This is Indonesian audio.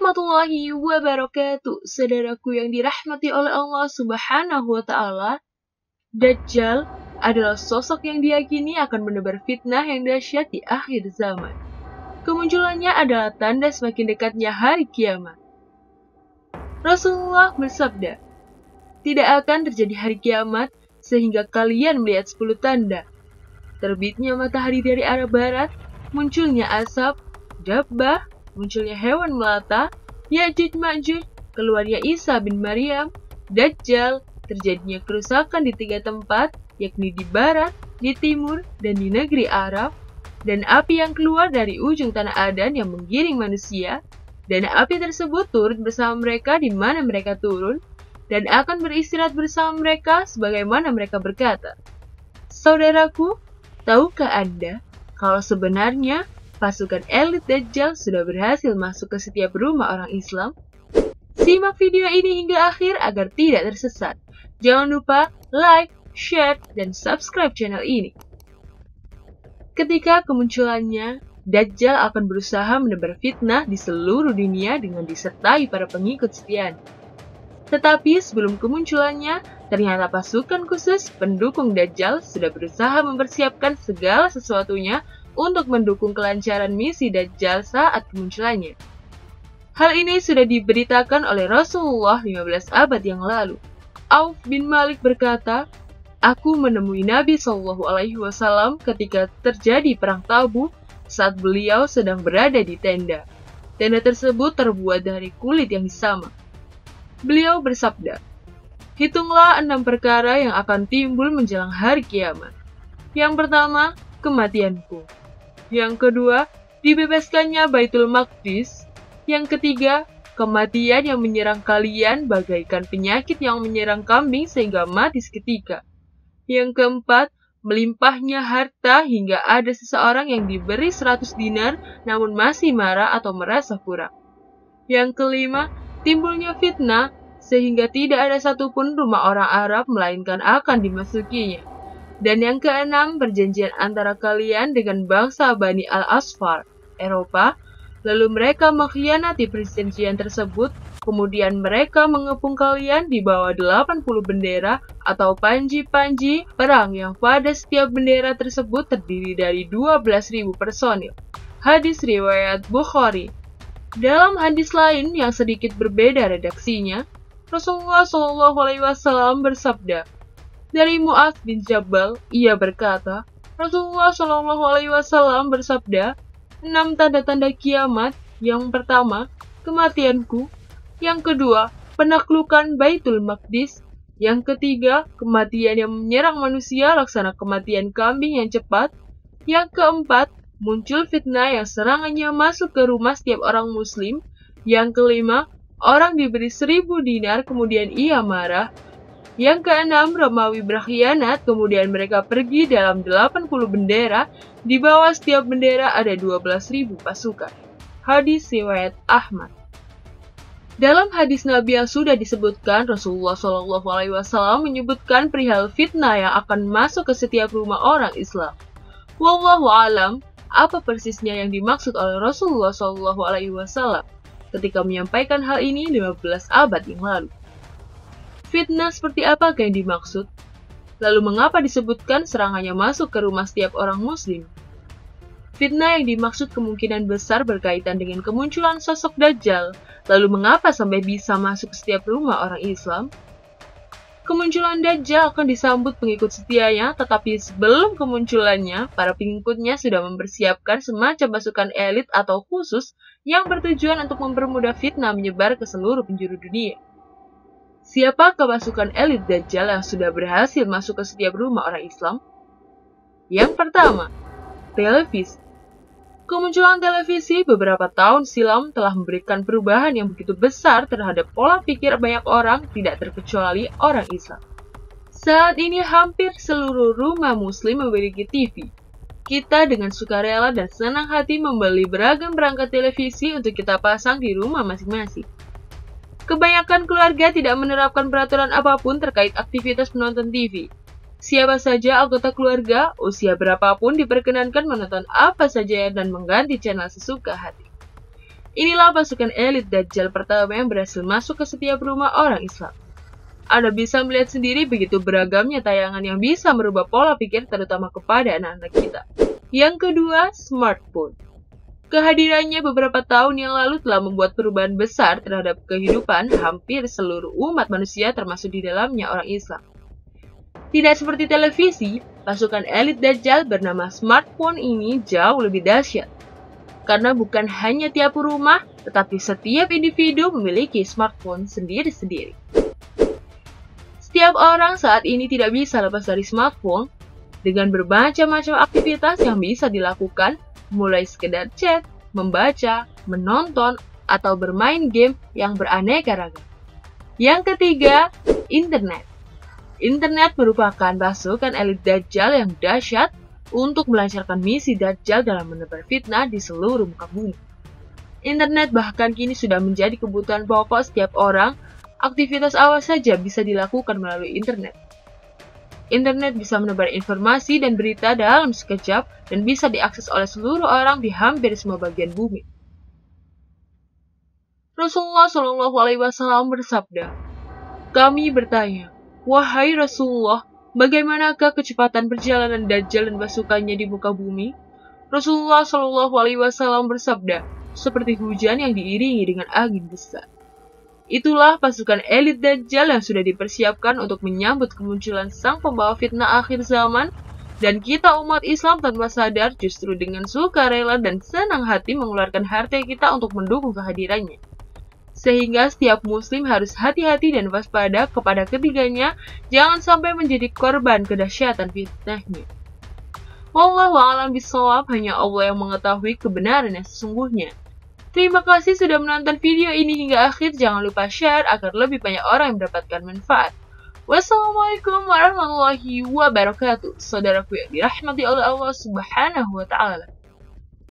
warahmatullahi wabarakatuh. Saudaraku yang dirahmati oleh Allah Subhanahu wa Ta'ala, Dajjal adalah sosok yang diyakini akan menebar fitnah yang dahsyat di akhir zaman. Kemunculannya adalah tanda semakin dekatnya hari kiamat. Rasulullah bersabda, "Tidak akan terjadi hari kiamat sehingga kalian melihat 10 tanda. Terbitnya matahari dari arah barat, munculnya asap, dabbah, munculnya hewan melata, Ya'juj Ma'juj, keluarnya Isa bin Maryam, Dajjal, terjadinya kerusakan di 3 tempat, yakni di barat, di timur, dan di negeri Arab, dan api yang keluar dari ujung tanah Adan yang menggiring manusia, dan api tersebut turut bersama mereka di mana mereka turun, dan akan beristirahat bersama mereka sebagaimana mereka berkata." Saudaraku, tahukah Anda kalau sebenarnya pasukan elit Dajjal sudah berhasil masuk ke setiap rumah orang Islam? Simak video ini hingga akhir agar tidak tersesat. Jangan lupa like, share, dan subscribe channel ini. Ketika kemunculannya, Dajjal akan berusaha menebar fitnah di seluruh dunia dengan disertai para pengikut setianya. Tetapi sebelum kemunculannya, ternyata pasukan khusus pendukung Dajjal sudah berusaha mempersiapkan segala sesuatunya untuk mendukung kelancaran misi Dajjal saat kemunculannya. Hal ini sudah diberitakan oleh Rasulullah 15 abad yang lalu. Auf bin Malik berkata, "Aku menemui Nabi SAW ketika terjadi perang Tabuk saat beliau sedang berada di tenda. Tenda tersebut terbuat dari kulit yang sama. Beliau bersabda, 'Hitunglah 6 perkara yang akan timbul menjelang hari kiamat. Yang pertama, kematianku. Yang kedua, dibebaskannya Baitul Maqdis. Yang ketiga, kematian yang menyerang kalian bagaikan penyakit yang menyerang kambing sehingga mati seketika. Yang keempat, melimpahnya harta hingga ada seseorang yang diberi 100 dinar namun masih marah atau merasa kurang. Yang kelima, timbulnya fitnah sehingga tidak ada satupun rumah orang Arab melainkan akan dimasukinya. Dan yang keenam, perjanjian antara kalian dengan bangsa Bani Al-Asfar, Eropa, lalu mereka mengkhianati perjanjian tersebut, kemudian mereka mengepung kalian di bawah 80 bendera atau panji-panji perang yang pada setiap bendera tersebut terdiri dari 12.000 personil." Hadis riwayat Bukhari. Dalam hadis lain yang sedikit berbeda redaksinya, Rasulullah SAW bersabda, dari Mu'adz bin Jabal, ia berkata, Rasulullah SAW bersabda, 6 tanda-tanda kiamat. Yang pertama, kematianku. Yang kedua, penaklukan Baitul Maqdis. Yang ketiga, kematian yang menyerang manusia laksana kematian kambing yang cepat. Yang keempat, muncul fitnah yang serangannya masuk ke rumah setiap orang muslim. Yang kelima, orang diberi 1000 dinar kemudian ia marah. Yang keenam, Romawi berkhianat, kemudian mereka pergi dalam 80 bendera, di bawah setiap bendera ada 12.000 pasukan. Hadis riwayat Ahmad. Dalam hadis Nabi yang sudah disebutkan, Rasulullah SAW menyebutkan perihal fitnah yang akan masuk ke setiap rumah orang Islam. Wallahu alam, apa persisnya yang dimaksud oleh Rasulullah SAW ketika menyampaikan hal ini 15 abad yang lalu. Fitnah seperti apakah yang dimaksud? Lalu mengapa disebutkan serangannya masuk ke rumah setiap orang muslim? Fitnah yang dimaksud kemungkinan besar berkaitan dengan kemunculan sosok Dajjal. Lalu mengapa sampai bisa masuk ke setiap rumah orang Islam? Kemunculan Dajjal akan disambut pengikut setianya, tetapi sebelum kemunculannya, para pengikutnya sudah mempersiapkan semacam pasukan elit atau khusus yang bertujuan untuk mempermudah fitnah menyebar ke seluruh penjuru dunia. Siapakah pasukan elit Dajjal yang sudah berhasil masuk ke setiap rumah orang Islam? Yang pertama, televisi. Kemunculan televisi beberapa tahun silam telah memberikan perubahan yang begitu besar terhadap pola pikir banyak orang, tidak terkecuali orang Islam. Saat ini hampir seluruh rumah muslim memiliki TV. Kita dengan sukarela dan senang hati membeli beragam perangkat televisi untuk kita pasang di rumah masing-masing. Kebanyakan keluarga tidak menerapkan peraturan apapun terkait aktivitas menonton TV. Siapa saja anggota keluarga, usia berapapun diperkenankan menonton apa saja dan mengganti channel sesuka hati. Inilah pasukan elit Dajjal pertama yang berhasil masuk ke setiap rumah orang Islam. Anda bisa melihat sendiri begitu beragamnya tayangan yang bisa merubah pola pikir terutama kepada anak-anak kita. Yang kedua, smartphone. Kehadirannya beberapa tahun yang lalu telah membuat perubahan besar terhadap kehidupan hampir seluruh umat manusia termasuk di dalamnya orang Islam. Tidak seperti televisi, pasukan elit Dajjal bernama smartphone ini jauh lebih dahsyat. Karena bukan hanya tiap rumah, tetapi setiap individu memiliki smartphone sendiri-sendiri. Setiap orang saat ini tidak bisa lepas dari smartphone dengan bermacam-macam aktivitas yang bisa dilakukan, mulai sekedar chat, membaca, menonton, atau bermain game yang beraneka ragam. Yang ketiga, internet. Internet merupakan pasukan elit Dajjal yang dahsyat untuk melancarkan misi Dajjal dalam menebar fitnah di seluruh muka bumi. Internet bahkan kini sudah menjadi kebutuhan pokok setiap orang, aktivitas awal saja bisa dilakukan melalui internet. Internet bisa menebar informasi dan berita dalam sekejap dan bisa diakses oleh seluruh orang di hampir semua bagian bumi. Rasulullah Shallallahu Alaihi Wasallam bersabda, "Kami bertanya, wahai Rasulullah, bagaimanakah kecepatan perjalanan Dajjal dan pasukannya di muka bumi?" Rasulullah Shallallahu Alaihi Wasallam bersabda, "Seperti hujan yang diiringi dengan angin besar." Itulah pasukan elit Dajjal yang sudah dipersiapkan untuk menyambut kemunculan sang pembawa fitnah akhir zaman, dan kita umat Islam tanpa sadar justru dengan sukarela dan senang hati mengeluarkan harta kita untuk mendukung kehadirannya. Sehingga setiap muslim harus hati-hati dan waspada kepada ketiganya, jangan sampai menjadi korban kedahsyatan fitnahnya. Wallahu a'lam bishawab, hanya Allah yang mengetahui kebenaran yang sesungguhnya. Terima kasih sudah menonton video ini hingga akhir. Jangan lupa share agar lebih banyak orang yang mendapatkan manfaat. Wassalamualaikum warahmatullahi wabarakatuh. Saudaraku yang dirahmati oleh Allah Subhanahu wa Ta'ala.